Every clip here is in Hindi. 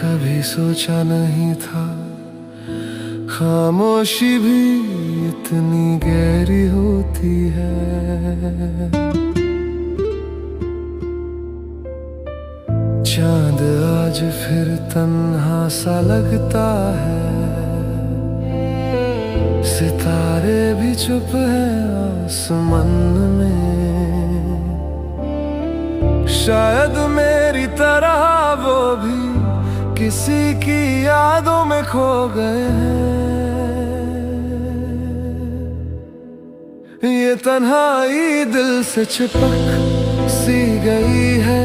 कभी सोचा नहीं था खामोशी भी इतनी गहरी होती है। चांद आज फिर तन्हा सा लगता है, सितारे भी चुप हैं आसमान में। शायद मेरी तरह वो भी किसी की यादों में खो गए हैं। ये तन्हाई दिल से चिपक सी गई है,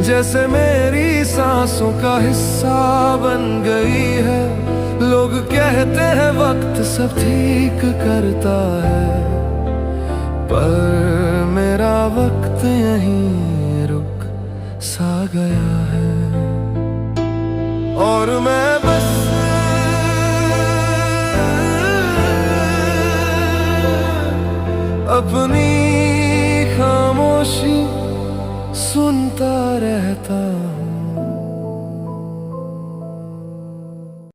जैसे मेरी सांसों का हिस्सा बन गई है। लोग कहते हैं वक्त सब ठीक करता है, पर मेरा वक्त यहीं रुक सा गया है। और मैं बस अपनी खामोशी सुनता रहता